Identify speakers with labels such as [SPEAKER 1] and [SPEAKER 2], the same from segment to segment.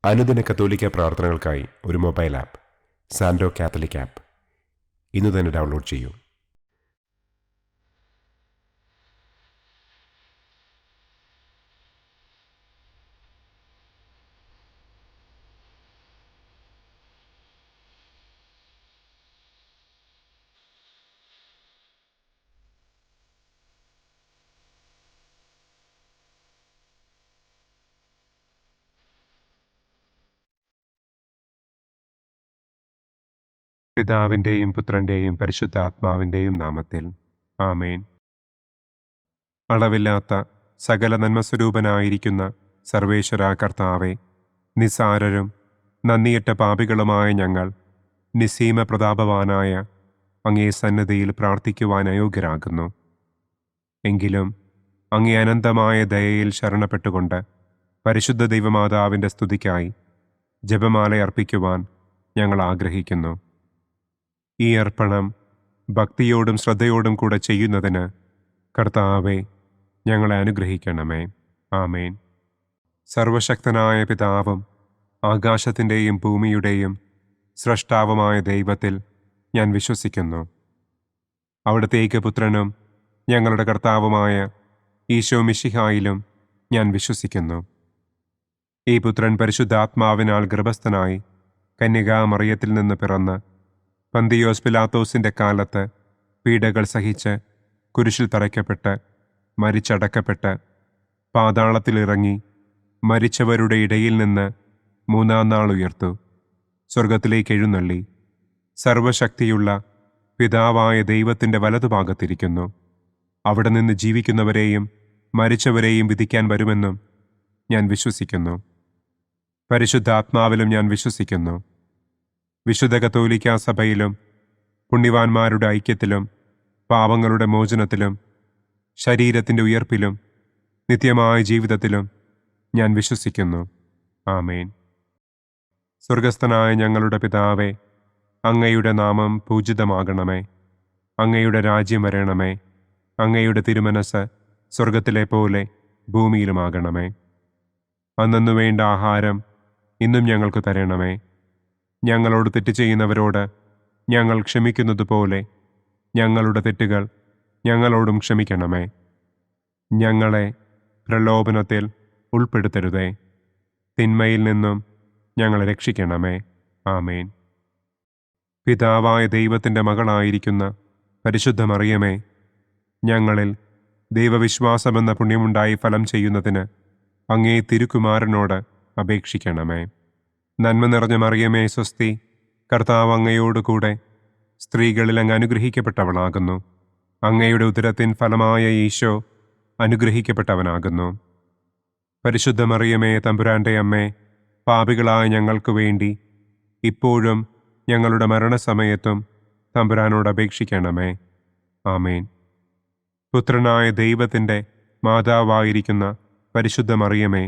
[SPEAKER 1] അനുദിന കത്തോലിക്ക പ്രാർത്ഥനകൾക്കായി ഒരു മൊബൈൽ ആപ്പ് സാൻഡോ കാത്തലിക് ആപ്പ് ഇന്ന് തന്നെ ഡൗൺലോഡ് ചെയ്യൂ. പിതാവിൻ്റെയും പുത്രൻ്റെയും പരിശുദ്ധാത്മാവിൻ്റെയും നാമത്തിൽ ആമേൻ. അളവില്ലാത്ത സകല നന്മസ്വരൂപനായിരിക്കുന്ന സർവേശ്വര കർത്താവെ, നിസാരരും നന്ദിയറ്റ പാപികളുമായ ഞങ്ങൾ നിസ്സീമ പ്രതാപവാനായ അങ്ങേ സന്നിധിയിൽ പ്രാർത്ഥിക്കുവാൻ അയോഗ്യരാകുന്നു. എങ്കിലും അങ്ങേ അനന്തമായ ദയയിൽ ശരണപ്പെട്ടുകൊണ്ട് പരിശുദ്ധ ദൈവമാതാവിൻ്റെ സ്തുതിക്കായി ജപമാല അർപ്പിക്കുവാൻ ഞങ്ങൾ ആഗ്രഹിക്കുന്നു. ഈ അർപ്പണം ഭക്തിയോടും ശ്രദ്ധയോടും കൂടെ ചെയ്യുന്നതിന് കർത്താവെ ഞങ്ങളെ അനുഗ്രഹിക്കണമേ. ആമേൻ. സർവശക്തനായ പിതാവും ആകാശത്തിൻ്റെയും ഭൂമിയുടെയും സ്രഷ്ടാവുമായ ദൈവത്തിൽ ഞാൻ വിശ്വസിക്കുന്നു. അവിടുത്തെ ഏകപുത്രനും ഞങ്ങളുടെ കർത്താവുമായ ഈശോ മിശിഹായിലും ഞാൻ വിശ്വസിക്കുന്നു. ഈ പുത്രൻ പരിശുദ്ധാത്മാവിനാൽ ഗർഭസ്ഥനായി കന്യകാമറിയത്തിൽ നിന്ന് പിറന്ന് പന്തിയോസ് പിലാത്തോസിൻ്റെ കാലത്ത് പീഡകൾ സഹിച്ച് കുരിശിൽ തറയ്ക്കപ്പെട്ട് മരിച്ചടക്കപ്പെട്ട് പാതാളത്തിലിറങ്ങി മരിച്ചവരുടെ ഇടയിൽ നിന്ന് മൂന്നാം നാൾ ഉയർത്തു സ്വർഗത്തിലേക്ക് എഴുന്നള്ളി സർവശക്തിയുള്ള പിതാവായ ദൈവത്തിൻ്റെ വലതുഭാഗത്തിരിക്കുന്നു. അവിടെ നിന്ന് ജീവിക്കുന്നവരെയും മരിച്ചവരെയും വിധിക്കാൻ വരുമെന്നും ഞാൻ വിശ്വസിക്കുന്നു. പരിശുദ്ധാത്മാവിലും ഞാൻ വിശ്വസിക്കുന്നു. വിശുദ്ധ കത്തോലിക്കാ സഭയിലും പുണ്യവാന്മാരുടെ ഐക്യത്തിലും പാപങ്ങളുടെ മോചനത്തിലും ശരീരത്തിൻ്റെ ഉയർപ്പിലും നിത്യമായ ജീവിതത്തിലും ഞാൻ വിശ്വസിക്കുന്നു. ആമേൻ. സ്വർഗസ്ഥനായ ഞങ്ങളുടെ പിതാവേ, അങ്ങയുടെ നാമം പൂജിതമാകണമേ. അങ്ങയുടെ രാജ്യം വരണമേ. അങ്ങയുടെ തിരുമനസ് സ്വർഗത്തിലെ പോലെ ഭൂമിയിലുമാകണമേ. അന്നന്നു വേണ്ട ആഹാരം ഇന്നും ഞങ്ങൾക്ക് തരണമേ. ഞങ്ങളോട് തെറ്റ് ചെയ്യുന്നവരോട് ഞങ്ങൾ ക്ഷമിക്കുന്നത് പോലെ ഞങ്ങളുടെ തെറ്റുകൾ ഞങ്ങളോടും ക്ഷമിക്കണമേ. ഞങ്ങളെ പ്രലോഭനത്തിൽ ഉൾപ്പെടുത്തരുതേ. തിന്മയിൽ നിന്നും ഞങ്ങളെ രക്ഷിക്കണമേ. ആമേൻ. പിതാവായ ദൈവത്തിൻ്റെ മകളായിരിക്കുന്ന പരിശുദ്ധ മറിയമേ, ഞങ്ങളിൽ ദൈവവിശ്വാസമെന്ന പുണ്യമുണ്ടായി ഫലം ചെയ്യുന്നതിന് അങ്ങേ തിരുക്കുമാരനോട് അപേക്ഷിക്കണമേ. നന്മ നിറഞ്ഞ മറിയമേ സ്വസ്തി, കർത്താവ് അങ്ങയോടുകൂടെ സ്ത്രീകളിൽ അങ്ങ് അനുഗ്രഹിക്കപ്പെട്ടവളാകുന്നു. അങ്ങയുടെ ഉദരത്തിൻ ഫലമായ ഈശോ അനുഗ്രഹിക്കപ്പെട്ടവനാകുന്നു. പരിശുദ്ധ മറിയമേ തമ്പുരാൻ്റെ അമ്മേ, പാപികളായ ഞങ്ങൾക്ക് വേണ്ടി ഇപ്പോഴും ഞങ്ങളുടെ മരണസമയത്തും തമ്പുരാനോട് അപേക്ഷിക്കണമേ. ആമേൻ. പുത്രനായ ദൈവത്തിൻ്റെ മാതാവായിരിക്കുന്ന പരിശുദ്ധ മറിയമേ,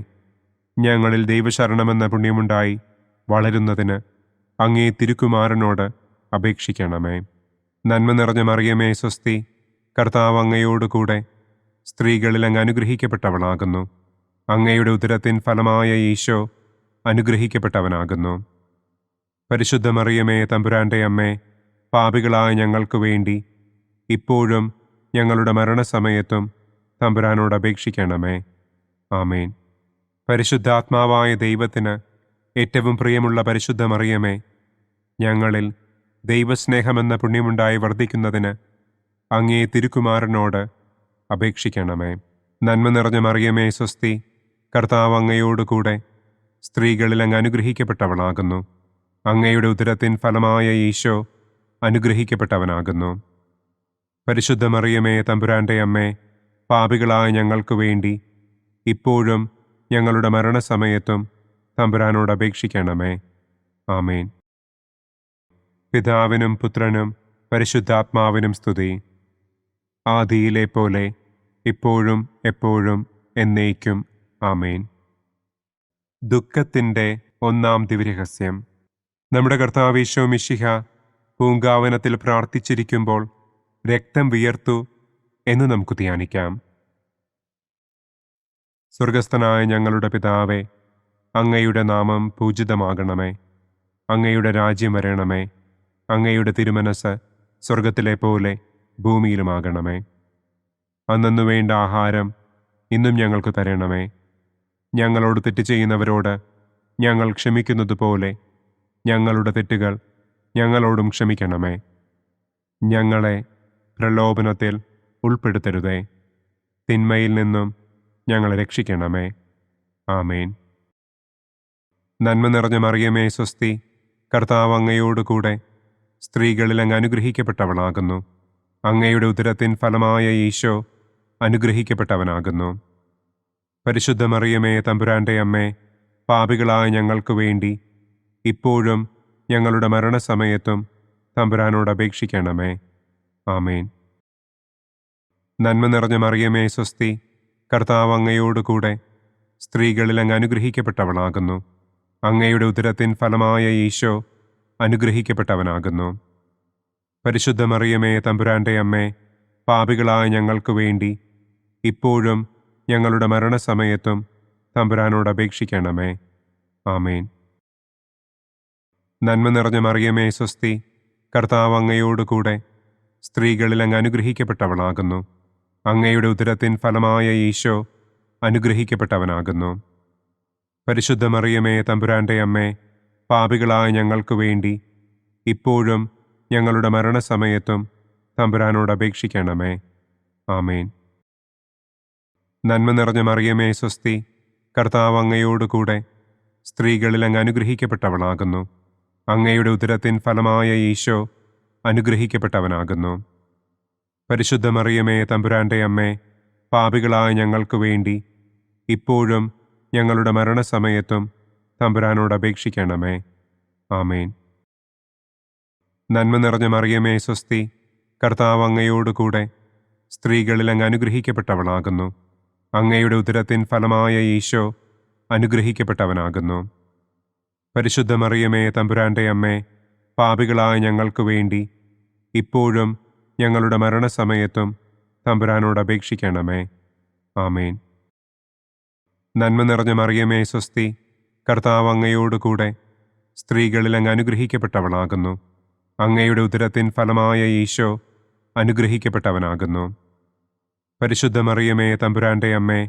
[SPEAKER 1] ഞങ്ങളിൽ ദൈവശരണമെന്ന പുണ്യമുണ്ടായി വളരുന്നതിന് അങ്ങേ തിരുക്കുമാരനോട് അപേക്ഷിക്കണമേ. നന്മ നിറഞ്ഞ മറിയമേ സ്വസ്തി, കർത്താവ് അങ്ങയോടുകൂടെ സ്ത്രീകളിൽ അങ്ങ് അനുഗ്രഹിക്കപ്പെട്ടവളാകുന്നു. അങ്ങയുടെ ഉദരത്തിൻ ഫലമായ ഈശോ അനുഗ്രഹിക്കപ്പെട്ടവനാകുന്നു. പരിശുദ്ധ മറിയമേ തമ്പുരാൻ്റെ അമ്മേ, പാപികളായ ഞങ്ങൾക്ക് വേണ്ടി ഇപ്പോഴും ഞങ്ങളുടെ മരണസമയത്തും തമ്പുരാനോട് അപേക്ഷിക്കണമേ. ആമേൻ. പരിശുദ്ധാത്മാവായ ദൈവത്തിന് ഏറ്റവും പ്രിയമുള്ള പരിശുദ്ധ മറിയമേ, ഞങ്ങളിൽ ദൈവസ്നേഹമെന്ന പുണ്യമുണ്ടായി വർദ്ധിക്കുന്നതിന് അങ്ങേ തിരുക്കുമാരനോട് അപേക്ഷിക്കണമേ. നന്മ നിറഞ്ഞ മറിയമേ സ്വസ്തി, കർത്താവ് അങ്ങയോടുകൂടെ സ്ത്രീകളിൽ അങ്ങ് അനുഗ്രഹിക്കപ്പെട്ടവളാകുന്നു. അങ്ങയുടെ ഉദരത്തിൻ ഫലമായ ഈശോ അനുഗ്രഹിക്കപ്പെട്ടവനാകുന്നു. പരിശുദ്ധ മറിയമേ തമ്പുരാൻ്റെ അമ്മേ, പാപികളായ ഞങ്ങൾക്ക് വേണ്ടി ഇപ്പോഴും ഞങ്ങളുടെ മരണസമയത്തും തമ്പുരാനോട് അപേക്ഷിക്കണമേ. ആമേൻ. പിതാവിനും പുത്രനും പരിശുദ്ധാത്മാവിനും സ്തുതി. ആദിയിലെ പോലെ ഇപ്പോഴും എപ്പോഴും എന്നേക്കും. ആമേൻ. ദുഃഖത്തിൻ്റെ ഒന്നാം ദിവ്യരഹസ്യം. നമ്മുടെ കർത്താവ് ഈശോ മിശിഹ പൂങ്കാവനത്തിൽ പ്രാർത്ഥിച്ചിരിക്കുമ്പോൾ രക്തം വിയർത്തു എന്ന് നമുക്ക് ധ്യാനിക്കാം. സ്വർഗസ്ഥനായ ഞങ്ങളുടെ പിതാവേ,
[SPEAKER 2] അങ്ങയുടെ നാമം പൂജിതമാകണമേ. അങ്ങയുടെ രാജ്യം വരണമേ. അങ്ങയുടെ തിരുമനസ് സ്വർഗത്തിലെ പോലെ ഭൂമിയിലുമാകണമേ. അന്നന്നു വേണ്ട ആഹാരം ഇന്നും ഞങ്ങൾക്ക് തരണമേ. ഞങ്ങളോട് തെറ്റ് ചെയ്യുന്നവരോട് ഞങ്ങൾ ക്ഷമിക്കുന്നത് പോലെ ഞങ്ങളുടെ തെറ്റുകൾ ഞങ്ങളോടും ക്ഷമിക്കണമേ. ഞങ്ങളെ പ്രലോഭനത്തിൽ ഉൾപ്പെടുത്തരുതേ. തിന്മയിൽ നിന്നും ഞങ്ങളെ രക്ഷിക്കണമേ. ആമേൻ. നന്മ നിറഞ്ഞ മറിയമേ സ്വസ്തി, കർത്താവ് അങ്ങയോട് കൂടെ സ്ത്രീകളിൽ അങ്ങ് അനുഗ്രഹിക്കപ്പെട്ടവളാകുന്നു. അങ്ങയുടെ ഉദരത്തിൻ ഫലമായ ഈശോ അനുഗ്രഹിക്കപ്പെട്ടവനാകുന്നു. പരിശുദ്ധ മറിയമേ തമ്പുരാൻ്റെ അമ്മേ, പാപികളായ ഞങ്ങൾക്ക് വേണ്ടി ഇപ്പോഴും ഞങ്ങളുടെ മരണസമയത്തും തമ്പുരാനോട് അപേക്ഷിക്കണമേ. ആമേൻ. നന്മ നിറഞ്ഞ മറിയമേ സ്വസ്തി, കർത്താവ് അങ്ങയോട് കൂടെ സ്ത്രീകളിൽ അങ്ങ് അനുഗ്രഹിക്കപ്പെട്ടവളാകുന്നു. അങ്ങയുടെ ഉദരത്തിൻ ഫലമായ ഈശോ അനുഗ്രഹിക്കപ്പെട്ടവനാകുന്നു. പരിശുദ്ധ മറിയമേ തമ്പുരാൻ്റെ അമ്മേ, പാപികളായ ഞങ്ങൾക്ക് വേണ്ടി ഇപ്പോഴും ഞങ്ങളുടെ മരണസമയത്തും തമ്പുരാനോട് അപേക്ഷിക്കണമേ. ആമേൻ. നന്മ നിറഞ്ഞ മറിയമേ സ്വസ്തി, കർത്താവ് അങ്ങയോട് കൂടെ സ്ത്രീകളിൽ അങ്ങ് അനുഗ്രഹിക്കപ്പെട്ടവളാകുന്നു. അങ്ങയുടെ ഉദരത്തിൻ ഫലമായ ഈശോ അനുഗ്രഹിക്കപ്പെട്ടവനാകുന്നു. പരിശുദ്ധ മറിയമേ തമ്പുരാൻ്റെ അമ്മേ, പാപികളായ ഞങ്ങൾക്ക് വേണ്ടി ഇപ്പോഴും ഞങ്ങളുടെ മരണസമയത്തും തമ്പുരാനോട് അപേക്ഷിക്കണമേ. ആമേൻ. നന്മ നിറഞ്ഞ മറിയമേ സ്വസ്തി, കർത്താവ് അങ്ങയോട് കൂടെ സ്ത്രീകളിൽ അങ്ങ് അനുഗ്രഹിക്കപ്പെട്ടവളാകുന്നു. അങ്ങയുടെ ഉദരത്തിൻ ഫലമായ ഈശോ അനുഗ്രഹിക്കപ്പെട്ടവനാകുന്നു. പരിശുദ്ധ മറിയമേ തമ്പുരാൻ്റെ അമ്മേ, പാപികളായ ഞങ്ങൾക്ക് വേണ്ടി ഇപ്പോഴും ഞങ്ങളുടെ മരണസമയത്തും തമ്പുരാനോട് അപേക്ഷിക്കണമേ. ആമേൻ. നന്മ നിറഞ്ഞ മറിയമേ സ്വസ്തി, കർത്താവ് അങ്ങയോട് കൂടെ സ്ത്രീകളിൽ അങ്ങ് അനുഗ്രഹിക്കപ്പെട്ടവളാകുന്നു. അങ്ങയുടെ ഉദരത്തിൻ ഫലമായ ഈശോ അനുഗ്രഹിക്കപ്പെട്ടവനാകുന്നു. പരിശുദ്ധ മറിയമേ തമ്പുരാൻ്റെ അമ്മേ, പാപികളായ ഞങ്ങൾക്ക് വേണ്ടി ഇപ്പോഴും ഞങ്ങളുടെ മരണസമയത്തും തമ്പുരാനോട് അപേക്ഷിക്കണമേ. ആമേൻ. നന്മ നിറഞ്ഞ മറിയമേ സ്വസ്തി, കർത്താവ് അങ്ങയോട് കൂടെ സ്ത്രീകളിൽ അങ്ങ് അനുഗ്രഹിക്കപ്പെട്ടവളാകുന്നു. അങ്ങയുടെ ഉദരത്തിൻ ഫലമായ ഈശോ അനുഗ്രഹിക്കപ്പെട്ടവനാകുന്നു. പരിശുദ്ധ മറിയമേ തമ്പുരാൻ്റെ അമ്മേ,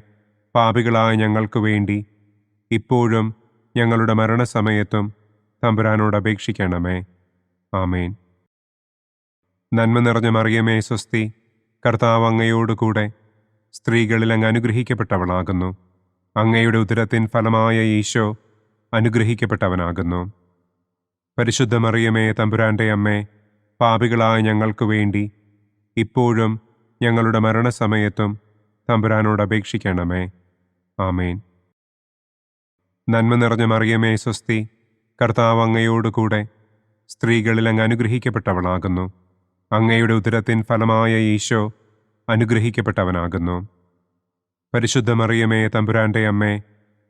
[SPEAKER 2] പാപികളായ ഞങ്ങൾക്ക് വേണ്ടി ഇപ്പോഴും ഞങ്ങളുടെ മരണസമയത്തും തമ്പുരാനോട് അപേക്ഷിക്കണമേ. ആമേൻ. നന്മ നിറഞ്ഞ മറിയമേ സ്വസ്തി, കർത്താവ് അങ്ങയോട് കൂടെ സ്ത്രീകളിൽ അങ്ങ് അനുഗ്രഹിക്കപ്പെട്ടവളാകുന്നു. അങ്ങയുടെ ഉദരത്തിൻ ഫലമായ ഈശോ അനുഗ്രഹിക്കപ്പെട്ടവനാകുന്നു. പരിശുദ്ധ മറിയമേ തമ്പുരാൻ്റെ അമ്മേ, പാപികളായ ഞങ്ങൾക്ക് വേണ്ടി ഇപ്പോഴും ഞങ്ങളുടെ മരണസമയത്തും തമ്പുരാനോട് അപേക്ഷിക്കണമേ. ആമേൻ. നന്മ നിറഞ്ഞ മറിയമേ സ്വസ്തി, കർത്താവ് അങ്ങയോട് കൂടെ സ്ത്രീകളിൽ അങ്ങ് അനുഗ്രഹിക്കപ്പെട്ടവളാകുന്നു. അങ്ങയുടെ ഉദരത്തിൻ ഫലമായ ഈശോ അനുഗ്രഹിക്കപ്പെട്ടവനാകുന്നു. പരിശുദ്ധ മറിയമേ തമ്പുരാൻ്റെ അമ്മേ,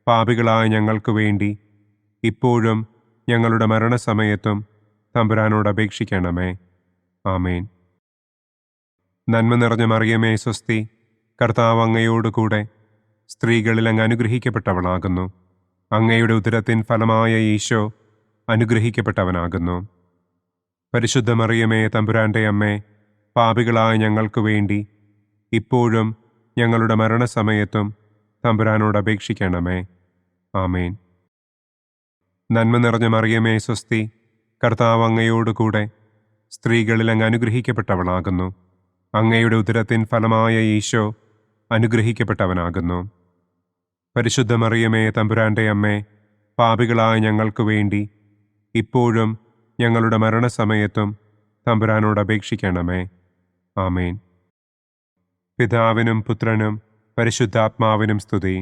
[SPEAKER 2] പാപികളായ ഞങ്ങൾക്ക് വേണ്ടി ഇപ്പോഴും ഞങ്ങളുടെ മരണസമയത്തും തമ്പുരാനോട് അപേക്ഷിക്കണമേ. ആമേൻ. നന്മ നിറഞ്ഞ മറിയമേ സ്വസ്തി, കർത്താവ് അങ്ങയോട് കൂടെ സ്ത്രീകളിൽ അങ്ങ് അനുഗ്രഹിക്കപ്പെട്ടവളാകുന്നു. അങ്ങയുടെ ഉദരത്തിൻ ഫലമായ ഈശോ അനുഗ്രഹിക്കപ്പെട്ടവനാകുന്നു. പരിശുദ്ധ മറിയമേ തമ്പുരാൻ്റെ അമ്മേ, പാപികളായ ഞങ്ങൾക്ക് വേണ്ടി ഇപ്പോഴും ഞങ്ങളുടെ മരണസമയത്തും തമ്പുരാനോട് അപേക്ഷിക്കണമേ. ആമേൻ. നന്മ നിറഞ്ഞ മറിയമേ സ്വസ്തി, കർത്താവ് അങ്ങയോട് കൂടെ സ്ത്രീകളിൽ അങ്ങ് അനുഗ്രഹിക്കപ്പെട്ടവളാകുന്നു. അങ്ങയുടെ ഉദരത്തിൻ ഫലമായ ഈശോ അനുഗ്രഹിക്കപ്പെട്ടവനാകുന്നു. പരിശുദ്ധ മറിയമേ തമ്പുരാൻ്റെ അമ്മേ, പാപികളായ ഞങ്ങൾക്ക് വേണ്ടി ഇപ്പോഴും ഞങ്ങളുടെ മരണസമയത്തും തമ്പുരാനോട് അപേക്ഷിക്കണമേ. ആമേൻ. പിതാവിനും പുത്രനും പരിശുദ്ധാത്മാവിനും സ്തുതി.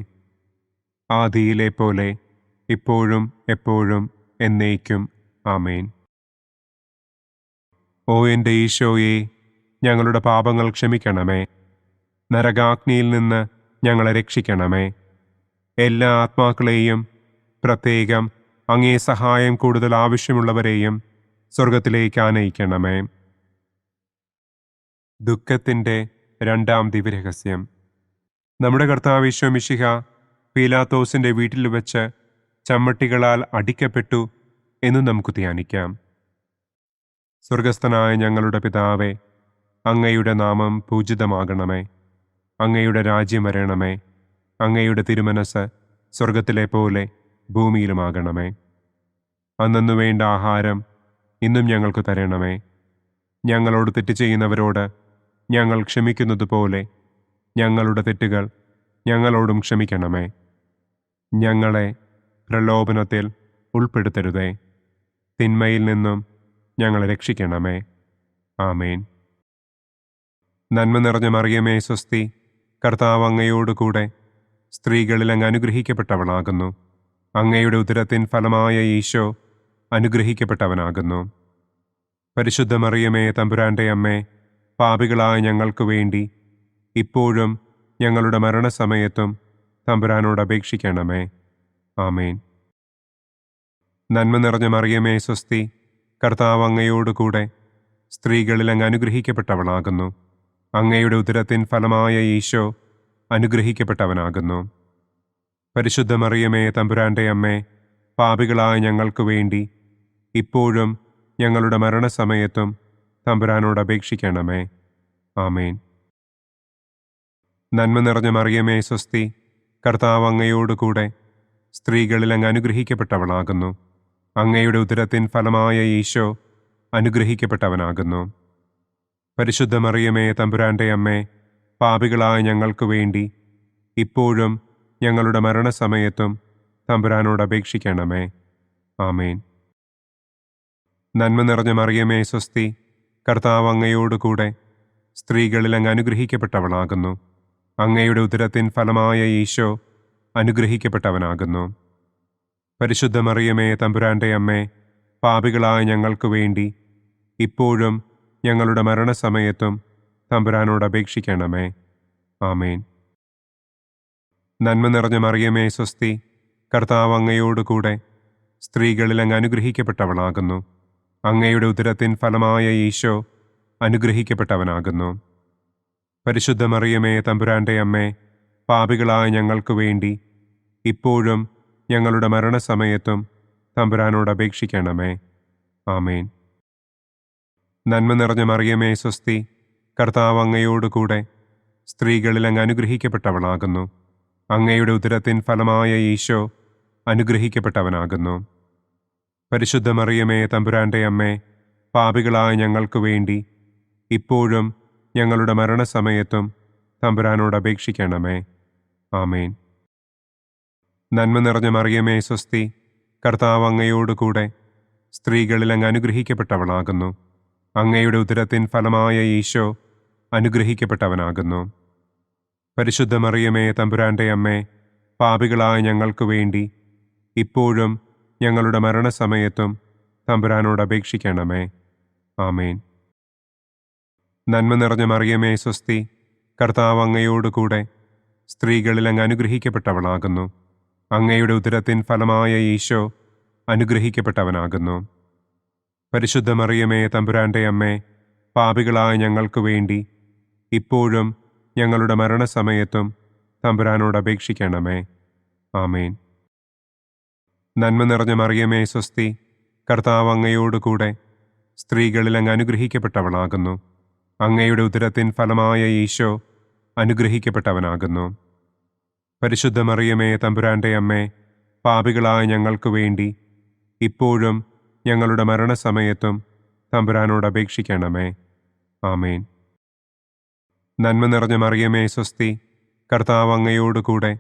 [SPEAKER 2] ആദിയിലെ പോലെ ഇപ്പോഴും എപ്പോഴും എന്നേക്കും. ആമേൻ. ഓ എൻ്റെ ഈശോയെ, ഞങ്ങളുടെ പാപങ്ങൾ ക്ഷമിക്കണമേ. നരകാഗ്നിയിൽ നിന്ന് ഞങ്ങളെ രക്ഷിക്കണമേ. എല്ലാ ആത്മാക്കളെയും, പ്രത്യേകം അങ്ങേ സഹായം കൂടുതൽ ആവശ്യമുള്ളവരെയും സ്വർഗത്തിലേക്ക് ആനയിക്കണമേ. ദുഃഖത്തിൻ്റെ രണ്ടാം ദിവ്യരഹസ്യം. നമ്മുടെ കർത്താവ് ഈശോ മിശിഹ പീലാത്തോസിൻ്റെ വീട്ടിൽ വെച്ച് ചമ്മട്ടികളാൽ അടിക്കപ്പെട്ടു എന്നു നമുക്ക് ധ്യാനിക്കാം. സ്വർഗസ്ഥനായ ഞങ്ങളുടെ പിതാവേ, അങ്ങയുടെ നാമം പൂജിതമാകണമേ. അങ്ങയുടെ രാജ്യം വരണമേ. അങ്ങയുടെ തിരുമനസ് സ്വർഗത്തിലെ പോലെ ഭൂമിയിലുമാകണമേ. അന്നന്നു വേണ്ട ആഹാരം ഇന്നും ഞങ്ങൾക്ക് തരണമേ. ഞങ്ങളോട് തെറ്റ് ചെയ്യുന്നവരോട് ഞങ്ങൾ ക്ഷമിക്കുന്നത് പോലെ ഞങ്ങളുടെ തെറ്റുകൾ ഞങ്ങളോടും ക്ഷമിക്കണമേ. ഞങ്ങളെ പ്രലോഭനത്തിൽ ഉൾപ്പെടുത്തരുതേ. തിന്മയിൽ നിന്നും ഞങ്ങളെ രക്ഷിക്കണമേ. ആമേൻ. നന്മ നിറഞ്ഞ മറിയമേ സ്വസ്തി, കർത്താവ് അങ്ങയോട് കൂടെ സ്ത്രീകളിൽ അങ്ങ് അനുഗ്രഹിക്കപ്പെട്ടവളാകുന്നു. അങ്ങയുടെ ഉദരത്തിൻ ഫലമായ ഈശോ അനുഗ്രഹിക്കപ്പെട്ടവനാകുന്നു. പരിശുദ്ധ മറിയമേ തമ്പുരാന്റെ അമ്മേ, പാപികളായ ഞങ്ങൾക്ക് വേണ്ടി ഇപ്പോഴും ഞങ്ങളുടെ മരണസമയത്തും തമ്പുരാനോട് അപേക്ഷിക്കണമേ. ആമേൻ. നന്മ നിറഞ്ഞ മറിയമേ സ്വസ്തി, കർത്താവ് അങ്ങയോട് കൂടെ സ്ത്രീകളിൽ അങ്ങ് അനുഗ്രഹിക്കപ്പെട്ടവളാകുന്നു. അങ്ങയുടെ ഉദരത്തിൻ ഫലമായ ഈശോ അനുഗ്രഹിക്കപ്പെട്ടവനാകുന്നു. പരിശുദ്ധ മറിയമേ തമ്പുരാന്റെ അമ്മേ, പാപികളായ ഞങ്ങൾക്ക് വേണ്ടി ഇപ്പോഴും ഞങ്ങളുടെ മരണസമയത്തും തമ്പുരാനോട് അപേക്ഷിക്കണമേ. ആമേൻ. നന്മ നിറഞ്ഞ മറിയമേ സ്വസ്തി, കർത്താവ് അങ്ങയോട് കൂടെ സ്ത്രീകളിൽ അങ്ങ് അനുഗ്രഹിക്കപ്പെട്ടവളാകുന്നു. അങ്ങയുടെ ഉദരത്തിൻ ഫലമായ ഈശോ അനുഗ്രഹിക്കപ്പെട്ടവനാകുന്നു. പരിശുദ്ധ മറിയമേ തമ്പുരാന്റെ അമ്മേ, പാപികളായ ഞങ്ങൾക്ക് വേണ്ടി ഇപ്പോഴും ഞങ്ങളുടെ മരണസമയത്തും തമ്പുരാനോട് അപേക്ഷിക്കണമേ. ആമേൻ. നന്മ നിറഞ്ഞ മറിയമേ സ്വസ്തി, കർത്താവ് അങ്ങയോട് കൂടെ സ്ത്രീകളിൽ അങ്ങ് അനുഗ്രഹിക്കപ്പെട്ടവളാകുന്നു. അങ്ങയുടെ ഉദരത്തിൻ ഫലമായ ഈശോ അനുഗ്രഹിക്കപ്പെട്ടവനാകുന്നു. പരിശുദ്ധ മറിയമേ തമ്പുരാന്റെ അമ്മേ, പാപികളായ ഞങ്ങൾക്ക് വേണ്ടി ഇപ്പോഴും ഞങ്ങളുടെ മരണസമയത്തും തമ്പുരാനോട് അപേക്ഷിക്കണമേ. ആമേൻ. നന്മ നിറഞ്ഞ മറിയമേ സ്വസ്തി, കർത്താവ് അങ്ങയോട് കൂടെ സ്ത്രീകളിൽ അങ്ങ് അനുഗ്രഹിക്കപ്പെട്ടവളാകുന്നു. അങ്ങയുടെ ഉദരത്തിൻ ഫലമായ ഈശോ അനുഗ്രഹിക്കപ്പെട്ടവനാകുന്നു. പരിശുദ്ധ മറിയമേ തമ്പുരാന്റെ അമ്മേ, പാപികളായ ഞങ്ങൾക്ക് വേണ്ടി ഇപ്പോഴും ഞങ്ങളുടെ മരണസമയത്തും തമ്പുരാനോട് അപേക്ഷിക്കണമേ. ആമേൻ. നന്മ നിറഞ്ഞ മറിയമേ സ്വസ്തി, കർത്താവ് അങ്ങയോട് കൂടെ സ്ത്രീകളിൽ അങ്ങ് അനുഗ്രഹിക്കപ്പെട്ടവളാകുന്നു. അങ്ങയുടെ ഉദരത്തിൻ ഫലമായ ഈശോ അനുഗ്രഹിക്കപ്പെട്ടവനാകുന്നു. പരിശുദ്ധ മറിയമേ തമ്പുരാന്റെ അമ്മേ, പാപികളായ ഞങ്ങൾക്ക് വേണ്ടി ഇപ്പോഴും ഞങ്ങളുടെ മരണസമയത്തും തമ്പുരാനോട് അപേക്ഷിക്കണമേ. ആമേൻ. നന്മ നിറഞ്ഞ മറിയമേ സ്വസ്തി, കർത്താവ് അങ്ങയോട് കൂടെ സ്ത്രീകളിൽ അങ്ങ് അനുഗ്രഹിക്കപ്പെട്ടവളാകുന്നു. അങ്ങയുടെ ഉദരത്തിൻ ഫലമായ ഈശോ അനുഗ്രഹിക്കപ്പെട്ടവനാകുന്നു. പരിശുദ്ധ മറിയമേ തമ്പുരാന്റെ അമ്മേ, പാപികളായ ഞങ്ങൾക്ക് വേണ്ടി ഇപ്പോഴും ഞങ്ങളുടെ മരണസമയത്തും തമ്പുരാനോട് അപേക്ഷിക്കണമേ. ആമേൻ. നന്മ നിറഞ്ഞ മറിയമേ സ്വസ്തി, കർത്താവ് അങ്ങയോട് കൂടെ സ്ത്രീകളിൽ അങ്ങ് അനുഗ്രഹിക്കപ്പെട്ടവളാകുന്നു. അങ്ങയുടെ ഉദരത്തിൻ ഫലമായ ഈശോ അനുഗ്രഹിക്കപ്പെട്ടവനാകുന്നു. പരിശുദ്ധ മറിയമേ തമ്പുരാന്റെ അമ്മേ, പാപികളായ ഞങ്ങൾക്ക് വേണ്ടി ഇപ്പോഴും ഞങ്ങളുടെ മരണസമയത്തും തമ്പുരാനോട് അപേക്ഷിക്കണമേ. ആമേൻ. നന്മ നിറഞ്ഞ മറിയമേ സ്വസ്തി, കർത്താവ് അങ്ങയോട് കൂടെ സ്ത്രീകളിൽ അങ്ങ് അനുഗ്രഹിക്കപ്പെട്ടവളാകുന്നു. അങ്ങയുടെ ഉദരത്തിൻ ഫലമായ ഈശോ അനുഗ്രഹിക്കപ്പെട്ടവനാകുന്നു. പരിശുദ്ധ മറിയമേ തമ്പുരാന്റെ അമ്മേ, പാപികളായ ഞങ്ങൾക്ക് വേണ്ടി ഇപ്പോഴും ഞങ്ങളുടെ മരണസമയത്തും തമ്പുരാനോട് അപേക്ഷിക്കണമേ. ആമേൻ. നന്മ നിറഞ്ഞ മറിയമേ സ്വസ്തി, കർത്താവ് അങ്ങയോട് കൂടെ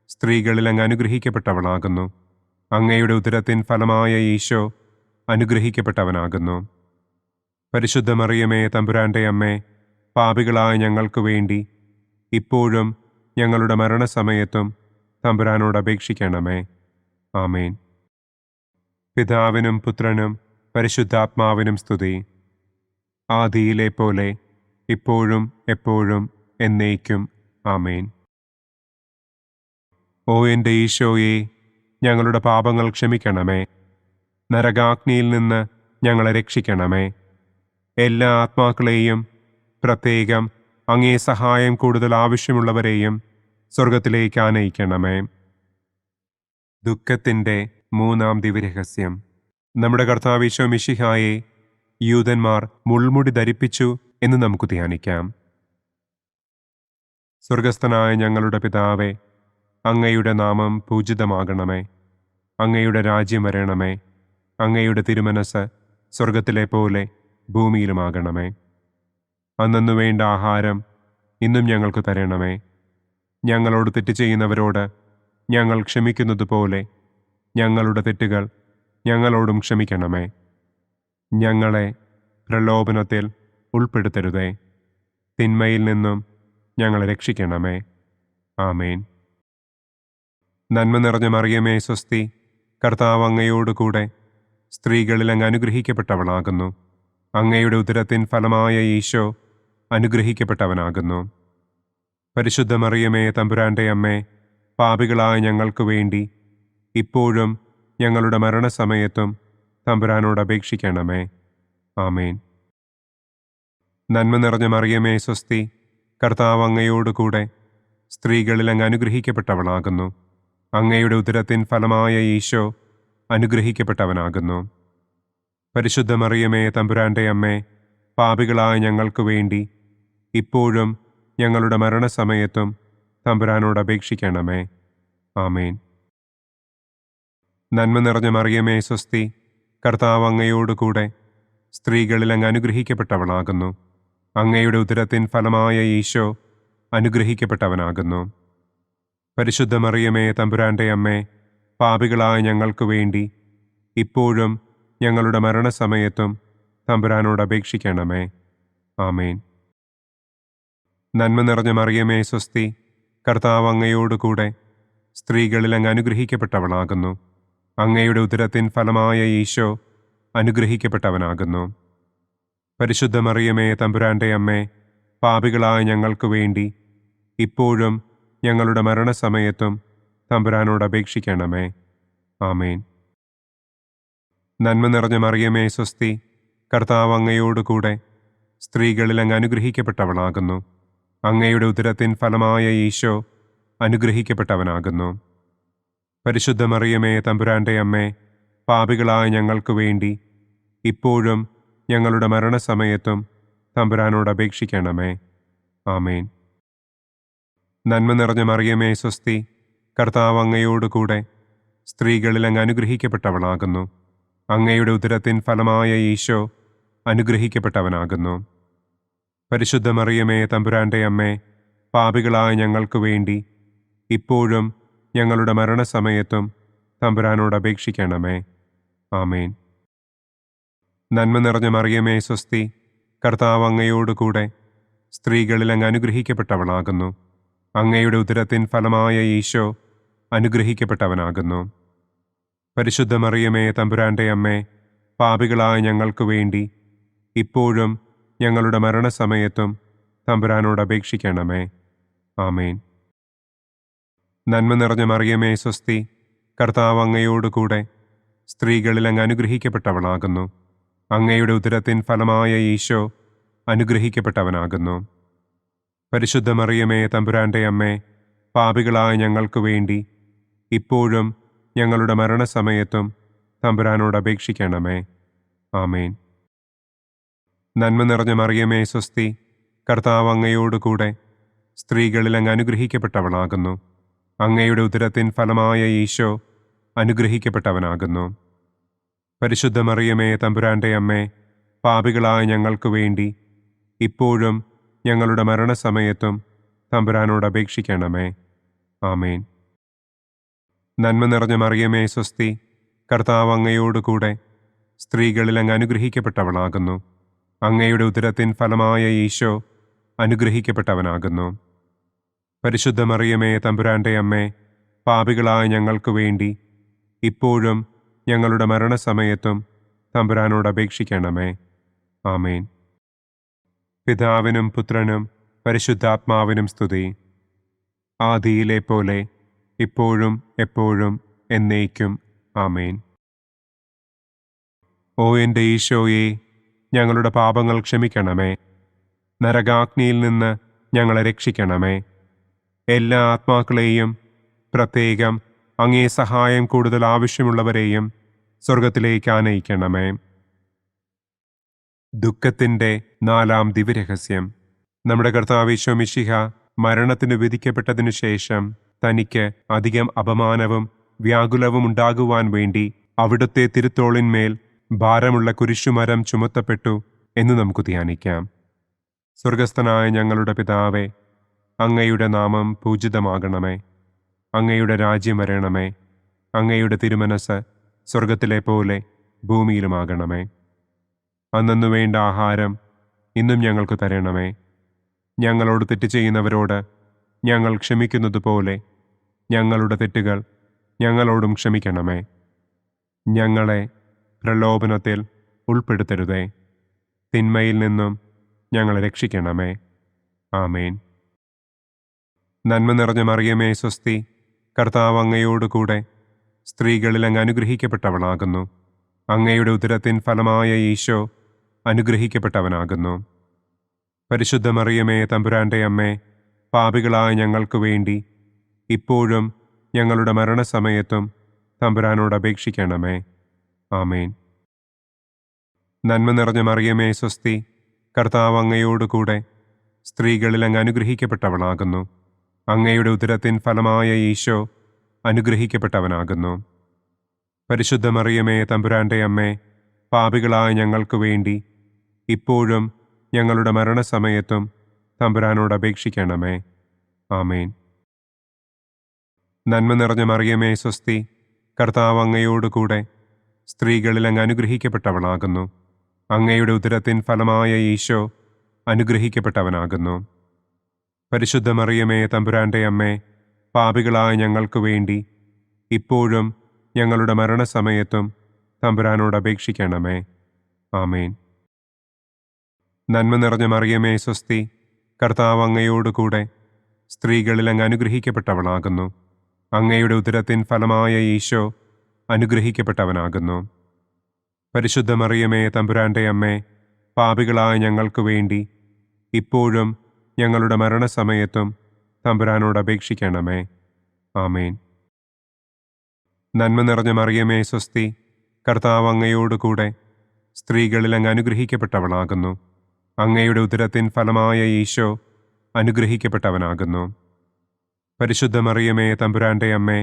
[SPEAKER 2] സ്ത്രീകളിൽ അങ്ങ് അനുഗ്രഹിക്കപ്പെട്ടവളാകുന്നു. അങ്ങയുടെ ഉദരത്തിൻ ഫലമായ ഈശോ അനുഗ്രഹിക്കപ്പെട്ടവനാകുന്നു. പരിശുദ്ധ മറിയമേ തമ്പുരാന്റെ അമ്മേ, പാപികളായ ഞങ്ങൾക്ക് വേണ്ടി ഇപ്പോഴും ഞങ്ങളുടെ മരണസമയത്തും തമ്പുരാനോട് അപേക്ഷിക്കണമേ. ആമേൻ. പിതാവിനും പുത്രനും പരിശുദ്ധാത്മാവിനും സ്തുതി. ആദിയിലെ പോലെ ഇപ്പോഴും എപ്പോഴും എന്നേക്കും. ആമേൻ. ഓ എൻ്റെ ഈശോയെ, ഞങ്ങളുടെ പാപങ്ങൾ ക്ഷമിക്കണമേ. നരകാഗ്നിയിൽ നിന്ന് ഞങ്ങളെ രക്ഷിക്കണമേ. എല്ലാ ആത്മാക്കളെയും, പ്രത്യേകം അങ്ങേ സഹായം കൂടുതൽ ആവശ്യമുള്ളവരെയും സ്വർഗത്തിലേക്ക് ആനയിക്കണമേ. ദുഃഖത്തിൻ്റെ മൂന്നാം ദിവ്യരഹസ്യം. നമ്മുടെ കർത്താവ് ഈശോ മിശിഹായെ യൂതന്മാർ മുൾമുടി ധരിപ്പിച്ചു എന്ന് നമുക്ക് ധ്യാനിക്കാം. സ്വർഗസ്ഥനായ ഞങ്ങളുടെ പിതാവേ, അങ്ങയുടെ നാമം പൂജിതമാകണമേ. അങ്ങയുടെ രാജ്യം വരണമേ. അങ്ങയുടെ തിരുമനസ് സ്വർഗത്തിലെ പോലെ ഭൂമിയിലുമാകണമേ. അന്നന്നു വേണ്ട ആഹാരം ഇന്നും ഞങ്ങൾക്ക് തരണമേ. ഞങ്ങളോട് തെറ്റ് ചെയ്യുന്നവരോട് ഞങ്ങൾ ക്ഷമിക്കുന്നത് പോലെ ഞങ്ങളുടെ തെറ്റുകൾ ഞങ്ങളോടും ക്ഷമിക്കണമേ. ഞങ്ങളെ പ്രലോഭനത്തിൽ ഉൾപ്പെടുത്തരുതേ. തിന്മയിൽ നിന്നും ഞങ്ങളെ രക്ഷിക്കണമേ. ആമേൻ. നന്മ നിറഞ്ഞ മറിയമേ സ്വസ്തി, കർത്താവ് അങ്ങയോട് കൂടെ സ്ത്രീകളിൽ അങ്ങ് അനുഗ്രഹിക്കപ്പെട്ടവളാകുന്നു. അങ്ങയുടെ ഉദരത്തിൻ ഫലമായ ഈശോ അനുഗ്രഹിക്കപ്പെട്ടവനാകുന്നു. പരിശുദ്ധ മറിയമേ തമ്പുരാൻ്റെ അമ്മേ, പാപികളായ ഞങ്ങൾക്ക് വേണ്ടി ഇപ്പോഴും ഞങ്ങളുടെ മരണസമയത്തും തമ്പുരാനോട് അപേക്ഷിക്കണമേ. ആമേൻ. നന്മ നിറഞ്ഞ മറിയമേ സ്വസ്തി, കർത്താവ് അങ്ങയോട് കൂടെ സ്ത്രീകളിൽ അങ്ങ് അനുഗ്രഹിക്കപ്പെട്ടവളാകുന്നു. അങ്ങയുടെ ഉദരത്തിൻ ഫലമായ ഈശോ അനുഗ്രഹിക്കപ്പെട്ടവനാകുന്നു. പരിശുദ്ധ മറിയമേ തമ്പുരാൻ്റെ അമ്മേ, പാപികളായ ഞങ്ങൾക്ക് വേണ്ടി ഇപ്പോഴും ഞങ്ങളുടെ മരണസമയത്തും തമ്പുരാനോട് അപേക്ഷിക്കണമേ. ആമേൻ. നന്മ നിറഞ്ഞ മറിയമേ സ്വസ്തി, കർത്താവ് അങ്ങയോട് കൂടെ സ്ത്രീകളിൽ അങ്ങ് അനുഗ്രഹിക്കപ്പെട്ടവളാകുന്നു. അങ്ങയുടെ ഉദരത്തിൻ ഫലമായ ഈശോ അനുഗ്രഹിക്കപ്പെട്ടവനാകുന്നു. പരിശുദ്ധ മറിയമേ തമ്പുരാൻ്റെ അമ്മേ, പാപികളായ ഞങ്ങൾക്ക് വേണ്ടി ഇപ്പോഴും ഞങ്ങളുടെ മരണസമയത്തും തമ്പുരാനോട് അപേക്ഷിക്കണമേ. ആമേൻ. നന്മ നിറഞ്ഞ മറിയമേ സ്വസ്തി, കർത്താവ് അങ്ങയോട് കൂടെ സ്ത്രീകളിൽ അങ്ങ് അനുഗ്രഹിക്കപ്പെട്ടവളാകുന്നു. അങ്ങയുടെ ഉദരത്തിൻ ഫലമായ ഈശോ അനുഗ്രഹിക്കപ്പെട്ടവനാകുന്നു. പരിശുദ്ധ മറിയമേ തമ്പുരാൻ്റെ അമ്മേ, പാപികളായ ഞങ്ങൾക്ക് വേണ്ടി ഇപ്പോഴും ഞങ്ങളുടെ മരണസമയത്തും തമ്പുരാനോട് അപേക്ഷിക്കണമേ. ആമേൻ. നന്മ നിറഞ്ഞ മറിയമേ സ്വസ്തി, കർത്താവ് അങ്ങയോട് കൂടെ സ്ത്രീകളിൽ അങ്ങ് അനുഗ്രഹിക്കപ്പെട്ടവളാകുന്നു. അങ്ങയുടെ ഉദരത്തിൻ ഫലമായ ഈശോ അനുഗ്രഹിക്കപ്പെട്ടവനാകുന്നു. പരിശുദ്ധ മറിയമേ തമ്പുരാൻ്റെ അമ്മേ, പാപികളായ ഞങ്ങൾക്ക് വേണ്ടി ഇപ്പോഴും ഞങ്ങളുടെ മരണസമയത്തും തമ്പുരാനോട് അപേക്ഷിക്കണമേ. ആമേൻ. നന്മ നിറഞ്ഞ മറിയമേ സ്വസ്തി, കർത്താവ് അങ്ങയോട് കൂടെ സ്ത്രീകളിൽ അങ്ങ് അനുഗ്രഹിക്കപ്പെട്ടവളാകുന്നു. അങ്ങയുടെ ഉദരത്തിൻ ഫലമായ ഈശോ അനുഗ്രഹിക്കപ്പെട്ടവനാകുന്നു. പരിശുദ്ധ മറിയമേ തമ്പുരാൻ്റെ അമ്മേ, പാപികളായ ഞങ്ങൾക്ക് വേണ്ടി ഇപ്പോഴും ഞങ്ങളുടെ മരണസമയത്തും തമ്പുരാനോട് അപേക്ഷിക്കണമേ. ആമേൻ. നന്മ നിറഞ്ഞ മറിയമേ സ്വസ്തി, കർത്താവ് അങ്ങയോട് കൂടെ സ്ത്രീകളിൽ അങ്ങ് അനുഗ്രഹിക്കപ്പെട്ടവളാകുന്നു. അങ്ങയുടെ ഉദരത്തിൻ ഫലമായ ഈശോ അനുഗ്രഹിക്കപ്പെട്ടവനാകുന്നു. പരിശുദ്ധ മറിയമേ തമ്പുരാൻ്റെ അമ്മേ, പാപികളായ ഞങ്ങൾക്ക് വേണ്ടി ഇപ്പോഴും ഞങ്ങളുടെ മരണസമയത്തും തമ്പുരാനോട് അപേക്ഷിക്കണമേ. ആമേൻ. നന്മ നിറഞ്ഞ മറിയമേ സ്വസ്തി, കർത്താവ് അങ്ങയോട് കൂടെ സ്ത്രീകളിൽ അങ്ങ് അനുഗ്രഹിക്കപ്പെട്ടവളാകുന്നു. അങ്ങയുടെ ഉദരത്തിൻ ഫലമായ ഈശോ അനുഗ്രഹിക്കപ്പെട്ടവനാകുന്നു. പരിശുദ്ധ മറിയമേ തമ്പുരാൻ്റെ അമ്മേ, പാപികളായ ഞങ്ങൾക്ക് വേണ്ടി ഇപ്പോഴും ഞങ്ങളുടെ മരണസമയത്തും തമ്പുരാനോട് അപേക്ഷിക്കണമേ. ആമേൻ. നന്മ നിറഞ്ഞ മറിയമേ സ്വസ്തി, കർത്താവ് അങ്ങയോട് കൂടെ സ്ത്രീകളിൽ അങ്ങ് അനുഗ്രഹിക്കപ്പെട്ടവളാകുന്നു. അങ്ങയുടെ ഉദരത്തിൻ ഫലമായ ഈശോ അനുഗ്രഹിക്കപ്പെട്ടവനാകുന്നു. പരിശുദ്ധ മറിയമേ തമ്പുരാൻ്റെ അമ്മേ, പാപികളായ ഞങ്ങൾക്ക് വേണ്ടി ഇപ്പോഴും ഞങ്ങളുടെ മരണസമയത്തും തമ്പുരാനോട് അപേക്ഷിക്കണമേ. ആമേൻ. നന്മ നിറഞ്ഞ മറിയമേ സ്വസ്തി, കർത്താവ് അങ്ങയോട് കൂടെ സ്ത്രീകളിൽ അങ്ങ് അനുഗ്രഹിക്കപ്പെട്ടവളാകുന്നു. അങ്ങയുടെ ഉദരത്തിൻ ഫലമായ ഈശോ അനുഗ്രഹിക്കപ്പെട്ടവനാകുന്നു. പരിശുദ്ധ മറിയമേ തമ്പുരാൻ്റെ അമ്മേ, പാപികളായ ഞങ്ങൾക്ക് വേണ്ടി ഇപ്പോഴും ഞങ്ങളുടെ മരണസമയത്തും തമ്പുരാനോട് അപേക്ഷിക്കണമേ. ആമേൻ. പിതാവിനും പുത്രനും പരിശുദ്ധാത്മാവിനും സ്തുതി. ആദിയിലെ പോലെ ഇപ്പോഴും എപ്പോഴും എന്നേക്കും. ആമേൻ. ഓ എൻ്റെ ഈശോയെ, ഞങ്ങളുടെ പാപങ്ങൾ ക്ഷമിക്കണമേ. നരകാഗ്നിയിൽ നിന്ന് ഞങ്ങളെ രക്ഷിക്കണമേ. എല്ലാ ആത്മാക്കളെയും പ്രത്യേകം അങ്ങേ സഹായം കൂടുതൽ ആവശ്യമുള്ളവരെയും സ്വർഗത്തിലേക്ക് ആനയിക്കണമേ. ദുഃഖത്തിൻ്റെ 4-ാം ദിവ്യരഹസ്യം. നമ്മുടെ കർത്താവ് ഈശോ മിശിഹ മരണത്തിന് വിധിക്കപ്പെട്ടതിനു ശേഷം തനിക്ക് അധികം അപമാനവും വ്യാകുലവും ഉണ്ടാകുവാൻ വേണ്ടി അവിടുത്തെ തിരുത്തോളിന്മേൽ ഭാരമുള്ള കുരിശുമരം ചുമത്തപ്പെട്ടു എന്ന് നമുക്ക് ധ്യാനിക്കാം. സ്വർഗസ്ഥനായ ഞങ്ങളുടെ പിതാവേ, അങ്ങയുടെ നാമം പൂജിതമാകണമേ. അങ്ങയുടെ രാജ്യം വരണമേ. അങ്ങയുടെ തിരുമനസ് സ്വർഗത്തിലെ പോലെ ഭൂമിയിലുമാകണമേ. അന്നന്നു വേണ്ട ആഹാരം ഇന്നും ഞങ്ങൾക്ക് തരണമേ. ഞങ്ങളോട് തെറ്റ് ചെയ്യുന്നവരോട് ഞങ്ങൾ ക്ഷമിക്കുന്നത് പോലെ ഞങ്ങളുടെ തെറ്റുകൾ ഞങ്ങളോടും ക്ഷമിക്കണമേ. ഞങ്ങളെ പ്രലോഭനത്തിൽ ഉൾപ്പെടുത്തരുതേ. തിന്മയിൽ നിന്നും ഞങ്ങളെ രക്ഷിക്കണമേ. ആമേൻ. നന്മ നിറഞ്ഞ മറിയമേ സ്വസ്തി, കർത്താവ് അങ്ങയോടുകൂടെ സ്ത്രീകളിൽ അങ്ങ് അനുഗ്രഹിക്കപ്പെട്ടവളാകുന്നു. അങ്ങയുടെ ഉദരത്തിൻ ഫലമായ ഈശോ അനുഗ്രഹിക്കപ്പെട്ടവനാകുന്നു. പരിശുദ്ധ മറിയമേ തമ്പുരാൻ്റെ അമ്മേ, പാപികളായ ഞങ്ങൾക്ക് വേണ്ടി ഇപ്പോഴും ഞങ്ങളുടെ മരണസമയത്തും തമ്പുരാനോട് അപേക്ഷിക്കണമേ. ആമേൻ. നന്മ നിറഞ്ഞ മറിയമേ സ്വസ്തി, കർത്താവ് അങ്ങയോടുകൂടെ സ്ത്രീകളിൽ അങ്ങ് അനുഗ്രഹിക്കപ്പെട്ടവളാകുന്നു. അങ്ങയുടെ ഉദരത്തിൻ ഫലമായ ഈശോ അനുഗ്രഹിക്കപ്പെട്ടവനാകുന്നു. പരിശുദ്ധ മറിയമേ തമ്പുരാൻ്റെ അമ്മേ, പാപികളായ ഞങ്ങൾക്ക് വേണ്ടി ഇപ്പോഴും ഞങ്ങളുടെ മരണസമയത്തും തമ്പുരാനോട് അപേക്ഷിക്കണമേ. ആമേൻ. നന്മ നിറഞ്ഞ മറിയമേ സ്വസ്തി, കർത്താവ് അങ്ങയോടുകൂടെ സ്ത്രീകളിൽ അങ്ങ് അനുഗ്രഹിക്കപ്പെട്ടവളാകുന്നു. അങ്ങയുടെ ഉദരത്തിൻ ഫലമായ ഈശോ അനുഗ്രഹിക്കപ്പെട്ടവനാകുന്നു. പരിശുദ്ധ മറിയമേ തമ്പുരാൻ്റെ അമ്മേ, പാപികളായ ഞങ്ങൾക്ക് വേണ്ടി ഇപ്പോഴും ഞങ്ങളുടെ മരണസമയത്തും തമ്പുരാനോട് അപേക്ഷിക്കണമേ. ആമേൻ. നന്മ നിറഞ്ഞ മറിയമേ സ്വസ്തി, കർത്താവ് അങ്ങയോടുകൂടെ സ്ത്രീകളിൽ അങ്ങ് അനുഗ്രഹിക്കപ്പെട്ടവളാകുന്നു. അങ്ങയുടെ ഉദരത്തിൻ ഫലമായ ഈശോ അനുഗ്രഹിക്കപ്പെട്ടവനാകുന്നു. പരിശുദ്ധ മറിയമേ തമ്പുരാൻ്റെ അമ്മേ, പാപികളായ ഞങ്ങൾക്ക് വേണ്ടി ഇപ്പോഴും ഞങ്ങളുടെ മരണസമയത്തും തമ്പുരാനോട് അപേക്ഷിക്കണമേ. ആമേൻ. നന്മ നിറഞ്ഞ മറിയമേ സ്വസ്തി, കർത്താവ് അങ്ങയോടുകൂടെ സ്ത്രീകളിൽ അങ്ങ് അനുഗ്രഹിക്കപ്പെട്ടവളാകുന്നു. അങ്ങയുടെ ഉദരത്തിൻ ഫലമായ ഈശോ അനുഗ്രഹിക്കപ്പെട്ടവനാകുന്നു. പരിശുദ്ധ മറിയമേ തമ്പുരാൻ്റെ അമ്മേ,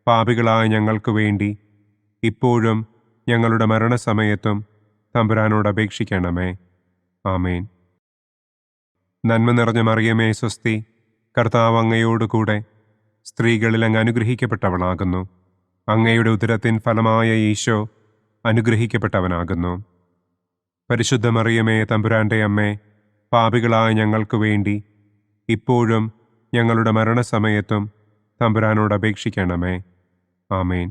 [SPEAKER 2] പാപികളായ ഞങ്ങൾക്ക് വേണ്ടി ഇപ്പോഴും ഞങ്ങളുടെ മരണസമയത്തും തമ്പുരാനോട് അപേക്ഷിക്കണമേ. ആമേൻ. നന്മ നിറഞ്ഞ മറിയമേ സ്വസ്തി, കർത്താവ് അങ്ങയോടുകൂടെ സ്ത്രീകളിൽ അങ്ങ് അനുഗ്രഹിക്കപ്പെട്ടവളാകുന്നു. അങ്ങയുടെ ഉദരത്തിൻ ഫലമായ ഈശോ അനുഗ്രഹിക്കപ്പെട്ടവനാകുന്നു. പരിശുദ്ധ മറിയമേ തമ്പുരാൻ്റെ അമ്മേ, പാപികളായ ഞങ്ങൾക്ക് വേണ്ടി ഇപ്പോഴും ഞങ്ങളുടെ മരണസമയത്തും തമ്പുരാനോട് അപേക്ഷിക്കണമേ. ആമേൻ.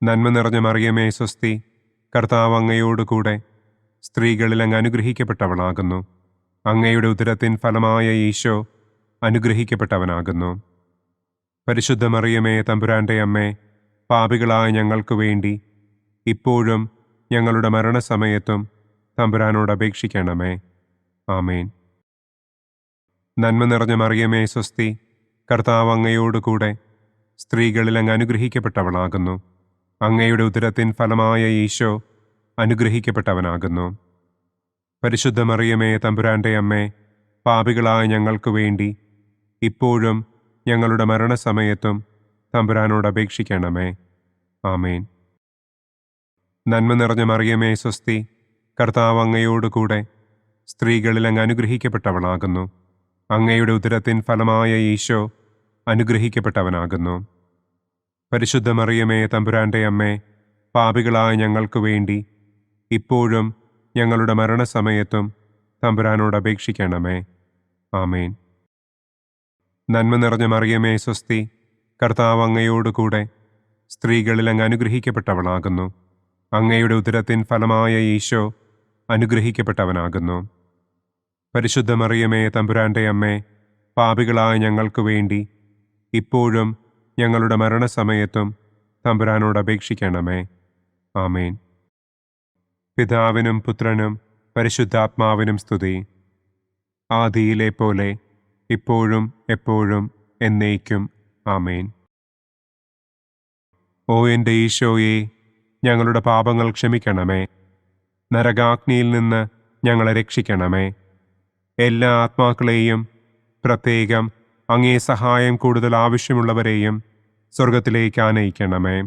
[SPEAKER 2] നന്മ നിറഞ്ഞ മറിയമേ സ്വസ്തി, കർത്താവ് അങ്ങയോടുകൂടെ സ്ത്രീകളിൽ അങ്ങ് അനുഗ്രഹിക്കപ്പെട്ടവളാകുന്നു. അങ്ങയുടെ ഉദരത്തിൻ ഫലമായ ഈശോ അനുഗ്രഹിക്കപ്പെട്ടവനാകുന്നു. പരിശുദ്ധ മറിയമേ തമ്പുരാൻ്റെ അമ്മേ, പാപികളായ ഞങ്ങൾക്ക് വേണ്ടി ഇപ്പോഴും ഞങ്ങളുടെ മരണസമയത്തും തമ്പുരാനോട് അപേക്ഷിക്കണമേ. ആമേൻ. നന്മ നിറഞ്ഞ മറിയമേ സ്വസ്തി, കർത്താവ് അങ്ങയോടുകൂടെ സ്ത്രീകളിൽ അങ്ങ് അനുഗ്രഹിക്കപ്പെട്ടവളാകുന്നു. അങ്ങയുടെ ഉദരത്തിൻ ഫലമായ ഈശോ അനുഗ്രഹിക്കപ്പെട്ടവനാകുന്നു. പരിശുദ്ധ മറിയമേ തമ്പുരാൻ്റെ അമ്മേ, പാപികളായ ഞങ്ങൾക്ക് വേണ്ടി ഇപ്പോഴും ഞങ്ങളുടെ മരണസമയത്തും തമ്പുരാനോട് അപേക്ഷിക്കണമേ. ആമേൻ. നന്മ നിറഞ്ഞ മറിയമേ സ്വസ്തി, കർത്താവ് അങ്ങയോടുകൂടെ സ്ത്രീകളിൽ അങ്ങ് അനുഗ്രഹിക്കപ്പെട്ടവളാകുന്നു. അങ്ങയുടെ ഉദരത്തിൻ ഫലമായ ഈശോ അനുഗ്രഹിക്കപ്പെട്ടവനാകുന്നു. പരിശുദ്ധ മറിയമേ തമ്പുരാൻ്റെ അമ്മേ, പാപികളായ ഞങ്ങൾക്ക് വേണ്ടി ഇപ്പോഴും ഞങ്ങളുടെ മരണസമയത്തും തമ്പുരാനോട് അപേക്ഷിക്കണമേ. ആമേൻ. നന്മ നിറഞ്ഞ മറിയമേ സ്വസ്തി, കർത്താവ് അങ്ങയോടുകൂടെ സ്ത്രീകളിൽ അങ്ങ് അനുഗ്രഹിക്കപ്പെട്ടവളാകുന്നു. അങ്ങയുടെ ഉദരത്തിൻ ഫലമായ ഈശോ അനുഗ്രഹിക്കപ്പെട്ടവനാകുന്നു. പരിശുദ്ധ മറിയമേ തമ്പുരാൻ്റെ അമ്മേ, പാപികളായ ഞങ്ങൾക്ക് വേണ്ടി ഇപ്പോഴും ഞങ്ങളുടെ മരണസമയത്തും തമ്പുരാനോട് അപേക്ഷിക്കണമേ. ആമേൻ. പിതാവിനും പുത്രനും പരിശുദ്ധാത്മാവിനും സ്തുതി. ആദിയിലെ പോലെ ഇപ്പോഴും എപ്പോഴും എന്നേക്കും. ആമേൻ. ഓ എൻ്റെ ഈശോയെ, ഞങ്ങളുടെ പാപങ്ങൾ ക്ഷമിക്കണമേ. നരകാഗ്നിയിൽ നിന്ന് ഞങ്ങളെ രക്ഷിക്കണമേ. എല്ലാ ആത്മാക്കളെയും, പ്രത്യേകം അങ്ങേ സഹായം കൂടുതൽ ആവശ്യമുള്ളവരെയും സ്വർഗത്തിലേക്ക് ആനയിക്കണമേ.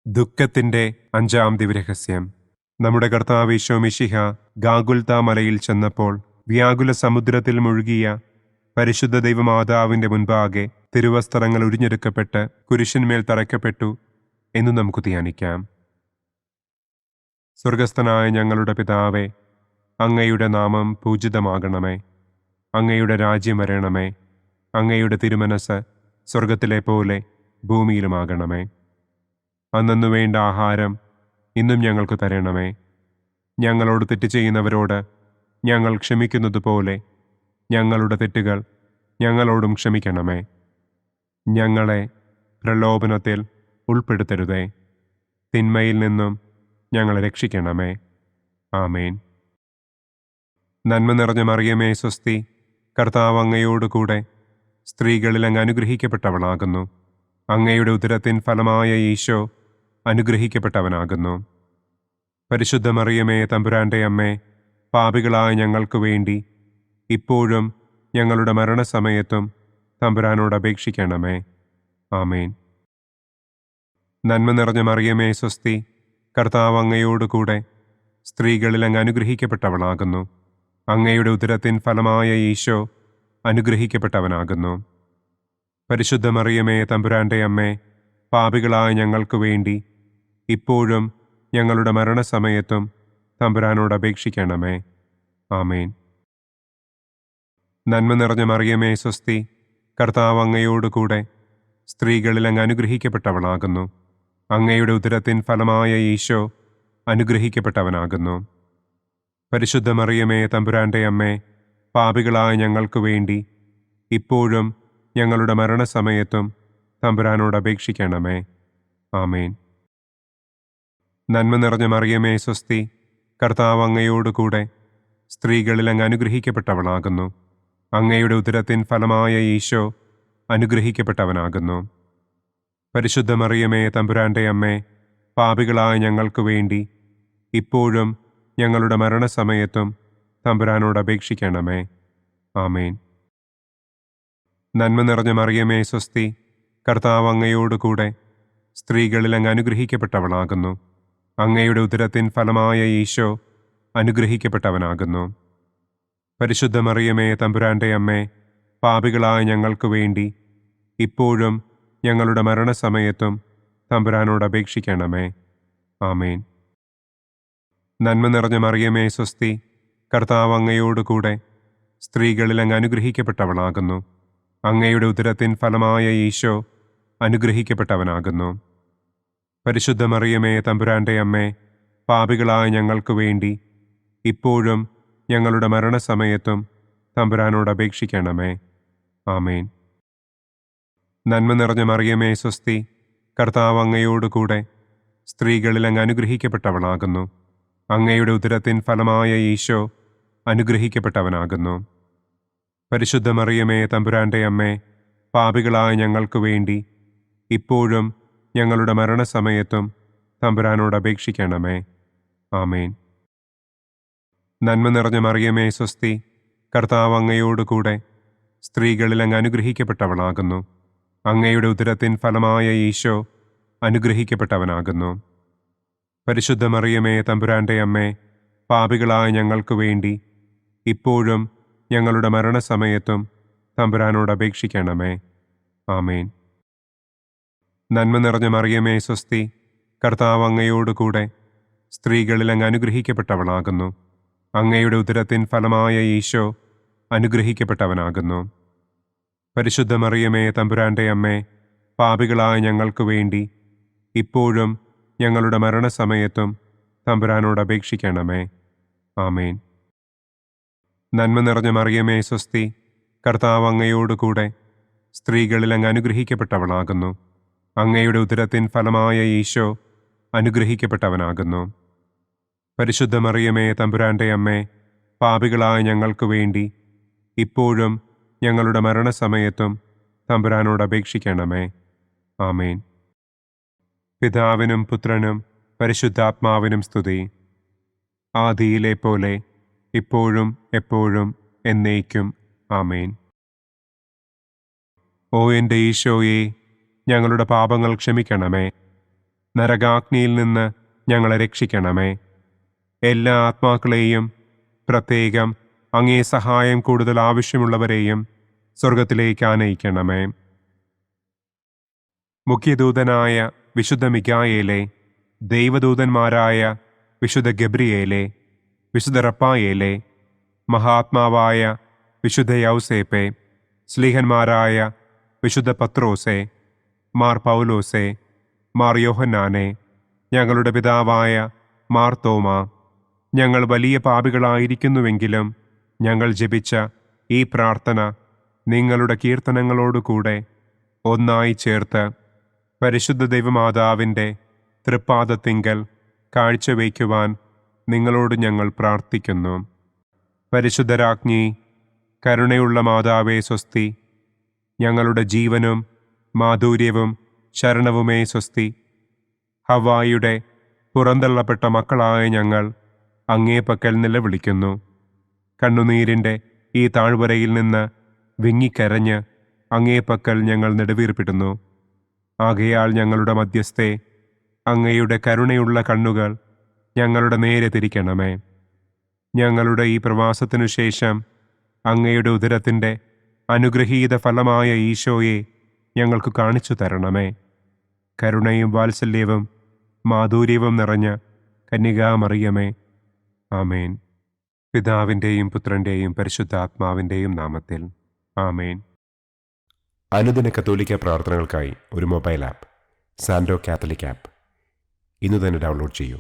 [SPEAKER 2] ദുഃഖത്തിൻ്റെ 5-ാം ദിവ്യരഹസ്യം. നമ്മുടെ കർത്താവ് ഈശോ മിശിഹ ഗാഗുൽത്താ മലയിൽ ചെന്നപ്പോൾ വ്യാകുല സമുദ്രത്തിൽ മുഴുകിയ പരിശുദ്ധ ദൈവമാതാവിൻ്റെ മുൻപാകെ തിരുവസ്ത്രങ്ങൾ ഉരിഞ്ഞെടുക്കപ്പെട്ട് കുരിശിന്മേൽ തറയ്ക്കപ്പെട്ടു എന്ന് നമുക്ക് ധ്യാനിക്കാം. സ്വർഗസ്ഥനായ ഞങ്ങളുടെ പിതാവേ, അങ്ങയുടെ നാമം പൂജിതമാകണമേ. അങ്ങയുടെ രാജ്യം വരണമേ. അങ്ങയുടെ തിരുമനസ് സ്വർഗത്തിലെ പോലെ ഭൂമിയിലുമാകണമേ. അന്നു വേണ്ട ആഹാരം ഇന്നും ഞങ്ങൾക്ക് തരണമേ. ഞങ്ങളോട് തെറ്റ് ചെയ്യുന്നവരോട് ഞങ്ങൾ ക്ഷമിക്കുന്നത് പോലെ ഞങ്ങളുടെ തെറ്റുകൾ ഞങ്ങളോടും ക്ഷമിക്കണമേ. ഞങ്ങളെ പ്രലോഭനത്തിൽ ഉൾപ്പെടുത്തരുതേ. തിന്മയിൽ നിന്നും ഞങ്ങളെ രക്ഷിക്കണമേ. ആമേൻ. നന്മ നിറഞ്ഞ മറിയമേ സ്വസ്തി, കർത്താവ് അങ്ങയോടുകൂടെ സ്ത്രീകളിൽ അങ്ങ് അനുഗ്രഹിക്കപ്പെട്ടവളാകുന്നു. അങ്ങയുടെ ഉദരത്തിൻ ഫലമായ ഈശോ അനുഗ്രഹിക്കപ്പെട്ടവനാകുന്നു. പരിശുദ്ധ മറിയമേ തമ്പുരാൻ്റെ അമ്മേ, പാപികളായ ഞങ്ങൾക്ക് വേണ്ടി ഇപ്പോഴും ഞങ്ങളുടെ മരണസമയത്തും തമ്പുരാനോട് അപേക്ഷിക്കണമേ. ആമേൻ. നന്മ നിറഞ്ഞ മറിയമേ സ്വസ്തി, കർത്താവ് അങ്ങയോടുകൂടെ സ്ത്രീകളിൽ അങ്ങ് അനുഗ്രഹിക്കപ്പെട്ടവളാകുന്നു. അങ്ങയുടെ ഉദരത്തിൻ ഫലമായ ഈശോ അനുഗ്രഹിക്കപ്പെട്ടവനാകുന്നു. പരിശുദ്ധ മറിയമേ തമ്പുരാൻ്റെ അമ്മേ, പാപികളായ ഞങ്ങൾക്ക് വേണ്ടി ഇപ്പോഴും ഞങ്ങളുടെ മരണസമയത്തും തമ്പുരാനോട് അപേക്ഷിക്കണമേ. ആമേൻ. നന്മ നിറഞ്ഞ മറിയമേ സ്വസ്തി, കർത്താവ് അങ്ങയോടുകൂടെ സ്ത്രീകളിൽ അങ്ങ് അനുഗ്രഹിക്കപ്പെട്ടവളാകുന്നു. അങ്ങയുടെ ഉദരത്തിൻ ഫലമായ ഈശോ അനുഗ്രഹിക്കപ്പെട്ടവനാകുന്നു. പരിശുദ്ധ മറിയമേ തമ്പുരാൻ്റെ അമ്മേ, പാപികളായ ഞങ്ങൾക്ക് വേണ്ടി ഇപ്പോഴും ഞങ്ങളുടെ മരണസമയത്തും തമ്പുരാനോട് അപേക്ഷിക്കണമേ. ആമേൻ. നന്മ നിറഞ്ഞ മറിയമേ സ്വസ്തി, കർത്താവ് അങ്ങയോടുകൂടെ സ്ത്രീകളിൽ അങ്ങ് അനുഗ്രഹിക്കപ്പെട്ടവളാകുന്നു. അങ്ങയുടെ ഉദരത്തിൻ ഫലമായ ഈശോ അനുഗ്രഹിക്കപ്പെട്ടവനാകുന്നു. പരിശുദ്ധ മറിയമേ തമ്പുരാൻ്റെ അമ്മേ, പാപികളായ ഞങ്ങൾക്ക് വേണ്ടി ഇപ്പോഴും ഞങ്ങളുടെ മരണസമയത്തും തമ്പുരാനോട് അപേക്ഷിക്കണമേ. ആമേൻ. നന്മ നിറഞ്ഞ മറിയമേ സ്വസ്തി, കർത്താവ് അങ്ങയോടുകൂടെ സ്ത്രീകളിൽ അങ്ങ് അനുഗ്രഹിക്കപ്പെട്ടവളാകുന്നു. അങ്ങയുടെ ഉദരത്തിൻ ഫലമായ ഈശോ അനുഗ്രഹിക്കപ്പെട്ടവനാകുന്നു. പരിശുദ്ധ മറിയമേ തമ്പുരാൻ്റെ അമ്മേ, പാപികളായ ഞങ്ങൾക്ക് വേണ്ടി ഇപ്പോഴും ഞങ്ങളുടെ മരണസമയത്തും തമ്പുരാനോട് അപേക്ഷിക്കണമേ. ആമേൻ. നന്മ നിറഞ്ഞ മറിയമേ സ്വസ്തി, കർത്താവ് അങ്ങയോടുകൂടെ സ്ത്രീകളിൽ അങ്ങ് അനുഗ്രഹിക്കപ്പെട്ടവളാകുന്നു. അങ്ങയുടെ ഉദരത്തിൻ ഫലമായ ഈശോ അനുഗ്രഹിക്കപ്പെട്ടവനാകുന്നു. പരിശുദ്ധ മറിയമേ തമ്പുരാൻ്റെ അമ്മേ, പാപികളായ ഞങ്ങൾക്ക് വേണ്ടി ഇപ്പോഴും ഞങ്ങളുടെ മരണസമയത്തും തമ്പുരാനോട് അപേക്ഷിക്കണമേ. ആമേൻ. നന്മ നിറഞ്ഞ മറിയമേ സ്വസ്തി, കർത്താവ് അങ്ങയോടുകൂടെ സ്ത്രീകളിൽ അങ്ങ് അനുഗ്രഹിക്കപ്പെട്ടവളാകുന്നു. അങ്ങയുടെ ഉദരത്തിൻ ഫലമായ ഈശോ അനുഗ്രഹിക്കപ്പെട്ടവനാകുന്നു. പരിശുദ്ധ മറിയമേ തമ്പുരാൻ്റെ അമ്മേ, പാപികളായ ഞങ്ങൾക്ക് വേണ്ടി ഇപ്പോഴും ഞങ്ങളുടെ മരണസമയത്തും തമ്പുരാനോട് അപേക്ഷിക്കണമേ. ആമേൻ. നന്മ നിറഞ്ഞ മറിയമേ സ്വസ്തി, കർത്താവ് അങ്ങയോടുകൂടെ സ്ത്രീകളിൽ അങ്ങ് അനുഗ്രഹിക്കപ്പെട്ടവളാകുന്നു. അങ്ങയുടെ ഉദരത്തിൻ ഫലമായ ഈശോ അനുഗ്രഹിക്കപ്പെട്ടവനാകുന്നു. പരിശുദ്ധ മറിയമേ തമ്പുരാൻ്റെ അമ്മേ, പാപികളായ ഞങ്ങൾക്ക് വേണ്ടി ഇപ്പോഴും ഞങ്ങളുടെ മരണസമയത്തും തമ്പുരാനോട് അപേക്ഷിക്കണമേ. ആമേൻ. നന്മ നിറഞ്ഞ മറിയമേ സ്വസ്തി, കർത്താവ് അങ്ങയോടുകൂടെ സ്ത്രീകളിൽ അങ്ങ് അനുഗ്രഹിക്കപ്പെട്ടവളാകുന്നു. അങ്ങയുടെ ഉദരത്തിൻ ഫലമായ ഈശോ അനുഗ്രഹിക്കപ്പെട്ടവനാകുന്നു. പരിശുദ്ധ മറിയമേ തമ്പുരാൻ്റെ അമ്മേ, പാപികളായ ഞങ്ങൾക്ക് വേണ്ടി ഇപ്പോഴും ഞങ്ങളുടെ മരണസമയത്തും തമ്പുരാനോട് അപേക്ഷിക്കണമേ. ആമേൻ. നന്മ നിറഞ്ഞ മറിയമേ സ്വസ്തി, കർത്താവ് അങ്ങയോടുകൂടെ സ്ത്രീകളിൽ അങ്ങ് അനുഗ്രഹിക്കപ്പെട്ടവളാകുന്നു. അങ്ങയുടെ ഉദരത്തിൻ ഫലമായ ഈശോ അനുഗ്രഹിക്കപ്പെട്ടവനാകുന്നു. പരിശുദ്ധ മറിയമേ തമ്പുരാൻ്റെ അമ്മേ, പാപികളായ ഞങ്ങൾക്ക് വേണ്ടി ഇപ്പോഴും ഞങ്ങളുടെ മരണസമയത്തും തമ്പുരാനോട് അപേക്ഷിക്കണമേ. ആമേൻ. പിതാവിനും പുത്രനും പരിശുദ്ധാത്മാവിനും സ്തുതി. ആദിയിലെ പോലെ ഇപ്പോഴും എപ്പോഴും എന്നേക്കും. ആമേൻ. ഓ എൻ്റെ ഈശോയെ, ഞങ്ങളുടെ പാപങ്ങൾ ക്ഷമിക്കണമേ. നരകാഗ്നിയിൽ നിന്ന് ഞങ്ങളെ രക്ഷിക്കണമേ. എല്ലാ ആത്മാക്കളെയും, പ്രത്യേകം അങ്ങേ സഹായം കൂടുതൽ ആവശ്യമുള്ളവരെയും സ്വർഗത്തിലേക്ക് ആനയിക്കണമേ. മുഖ്യദൂതനായ വിശുദ്ധ മിഖായേലേ, ദൈവദൂതന്മാരായ വിശുദ്ധ ഗബ്രിയേലേ, വിശുദ്ധ റപ്പായേലേ, മഹാത്മാവായ വിശുദ്ധ യൗസേപ്പേ, സ്ലീഹന്മാരായ വിശുദ്ധ പത്രോസേ, മാർ പൗലോസേ, മാർ യോഹന്നാനെ, ഞങ്ങളുടെ പിതാവായ മാർ തോമാ, ഞങ്ങൾ വലിയ പാപികളായിരിക്കുന്നുവെങ്കിലും ഞങ്ങൾ ജപിച്ച ഈ പ്രാർത്ഥന നിങ്ങളുടെ കീർത്തനങ്ങളോടുകൂടെ ഒന്നായി ചേർത്ത് പരിശുദ്ധ ദൈവമാതാവിൻ്റെ തൃപ്പാദത്തിങ്കൽ കാഴ്ചവയ്ക്കുവാൻ നിങ്ങളോട് ഞങ്ങൾ പ്രാർത്ഥിക്കുന്നു. പരിശുദ്ധരാജ്ഞി, കരുണയുള്ള മാതാവേ സ്വസ്തി. ഞങ്ങളുടെ ജീവനും മാധുര്യവും ശരണവുമേ സ്വസ്തി. ഹവ്വായുടെ പുറന്തള്ളപ്പെട്ട മക്കളായ ഞങ്ങൾ അങ്ങേ പക്കൽ നിലവിളിക്കുന്നു. കണ്ണുനീരിൻ്റെ ഈ താഴ്വരയിൽ നിന്ന് വിങ്ങിക്കരഞ്ഞ് അങ്ങേ പക്കൽ ഞങ്ങൾ നെടുവീർപ്പിടുന്നു. ആകയാൽ ഞങ്ങളുടെ മധ്യസ്ഥേ, അങ്ങയുടെ കരുണയുള്ള കണ്ണുകൾ ഞങ്ങളുടെ നേരെ തിരിക്കണമേ. ഞങ്ങളുടെ ഈ പ്രവാസത്തിനു ശേഷം അങ്ങയുടെ ഉദരത്തിൻ്റെ അനുഗ്രഹീത ഫലമായ ഈശോയെ ഞങ്ങൾക്ക് കാണിച്ചു തരണമേ. കരുണയും വാത്സല്യവും മാധുര്യവും നിറഞ്ഞ കന്യകാമറിയമേ, ആമേൻ. പിതാവിൻ്റെയും പുത്രൻ്റെയും പരിശുദ്ധാത്മാവിൻ്റെയും നാമത്തിൽ, ആമേൻ.
[SPEAKER 1] അനുദിന കത്തോലിക്ക പ്രാർത്ഥനകൾക്കായി ഒരു മൊബൈൽ ആപ്പ്, സാൻഡോ കാത്തലിക് ആപ്പ്, ഇന്ന് തന്നെ ഡൗൺലോഡ് ചെയ്യൂ.